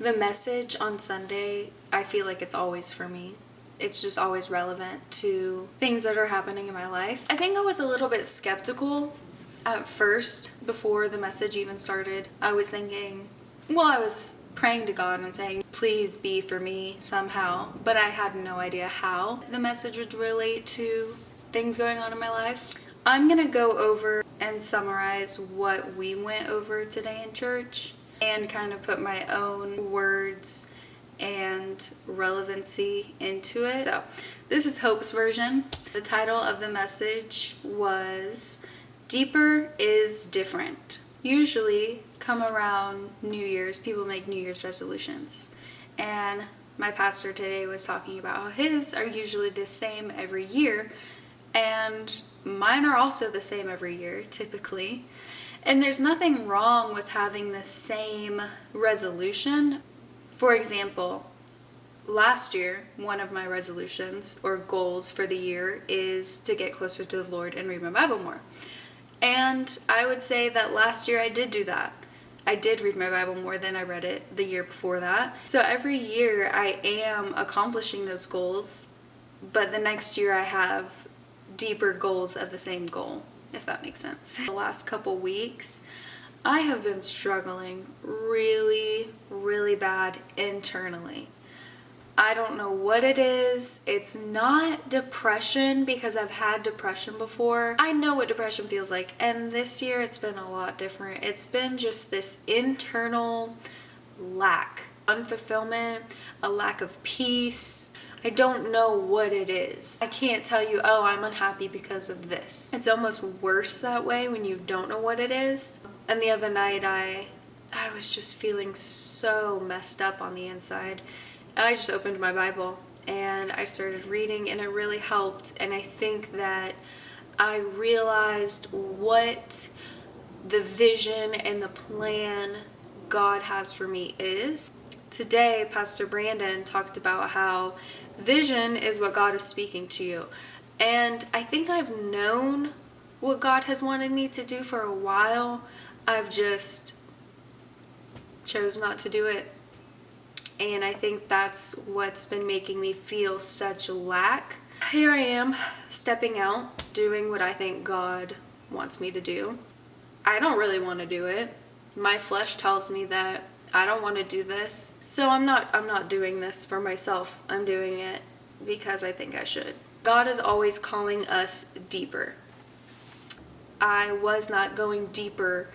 The message on Sunday, I feel like it's always for me. It's just always relevant to things that are happening in my life. I think I was a little bit skeptical at first before the message even started. I was thinking, well, I was praying to God and saying, please be for me somehow, but I had no idea how the message would relate to things going on in my life. I'm gonna go over and summarize what we went over today in church and kind of put my own words and relevancy into it. So this is Hope's version. The title of the message was Deeper is Different. Usually come around New Year's, people make New Year's resolutions. And my pastor today was talking about how his are usually the same every year, and mine are also the same every year, typically. And there's nothing wrong with having the same resolution. For example, last year, one of my resolutions or goals for the year is to get closer to the Lord and read my Bible more. And I would say that last year I did do that. I did read my Bible more than I read it the year before that. So every year I am accomplishing those goals, but the next year I have deeper goals of the same goal, if that makes sense. The last couple weeks, I have been struggling really bad internally. I don't know what it is. It's not depression, because I've had depression before. I know what depression feels like, and this year it's been a lot different. It's been just this internal lack, unfulfillment, a lack of peace. I don't know what it is. I can't tell you, oh, I'm unhappy because of this. It's almost worse that way when you don't know what it is. And the other night I was just feeling so messed up on the inside. I just opened my Bible and I started reading, and it really helped. And I think that I realized what the vision and the plan God has for me is. Today, Pastor Brandon talked about how vision is what God is speaking to you. And I think I've known what God has wanted me to do for a while. I've just chose not to do it. And I think that's what's been making me feel such lack. Here I am, stepping out, doing what I think God wants me to do. I don't really want to do it. My flesh tells me that I don't want to do this. So I'm not doing this for myself. I'm doing it because I think I should. God is always calling us deeper. I was not going deeper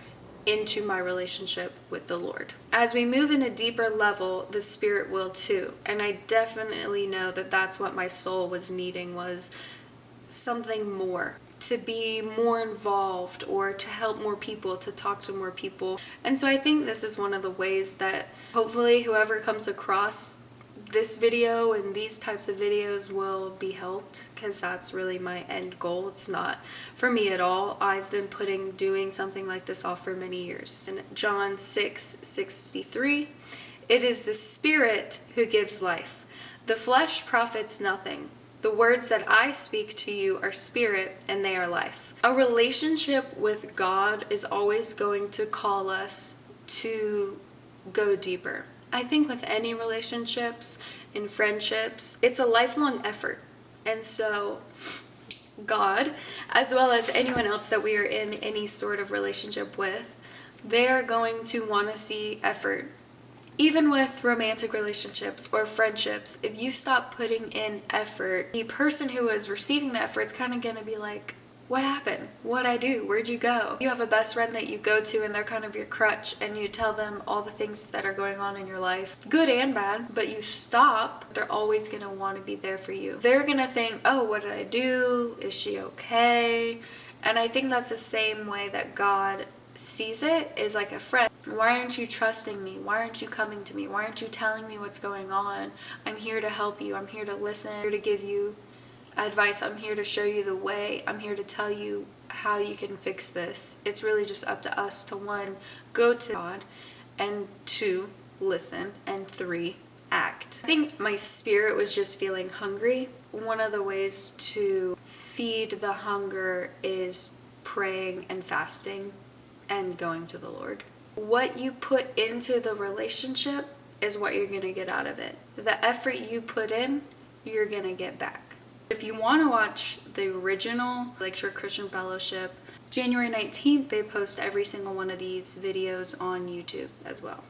into my relationship with the Lord. As we move in a deeper level, the Spirit will too. And I definitely know that that's what my soul was needing, was something more, to be more involved or to help more people, to talk to more people. And so I think this is one of the ways that hopefully whoever comes across this video and these types of videos will be helped, because that's really my end goal. It's not for me at all. I've been doing something like this off for many years. In John 6:63, it is the Spirit who gives life. The flesh profits nothing. The words that I speak to you are spirit and they are life. A relationship with God is always going to call us to go deeper. I think with any relationships and friendships, it's a lifelong effort. And so God, as well as anyone else that we are in any sort of relationship with, they're going to want to see effort. Even with romantic relationships or friendships, if you stop putting in effort, the person who is receiving the effort is kind of going to be like, what happened? What'd I do? Where'd you go? You have a best friend that you go to and they're kind of your crutch, and you tell them all the things that are going on in your life, good and bad, but you stop, they're always going to want to be there for you. They're going to think, oh, what did I do? Is she okay? And I think that's the same way that God sees it, is like a friend. Why aren't you trusting me? Why aren't you coming to me? Why aren't you telling me what's going on? I'm here to help you. I'm here to listen. I'm here to give you advice. I'm here to show you the way. I'm here to tell you how you can fix this. It's really just up to us to, 1, go to God, and 2, listen, and 3, act. I think my spirit was just feeling hungry. One of the ways to feed the hunger is praying and fasting and going to the Lord. What you put into the relationship is what you're gonna get out of it. The effort you put in, you're gonna get back. If you want to watch the original Lakeshore Christian Fellowship, January 19th, they post every single one of these videos on YouTube as well.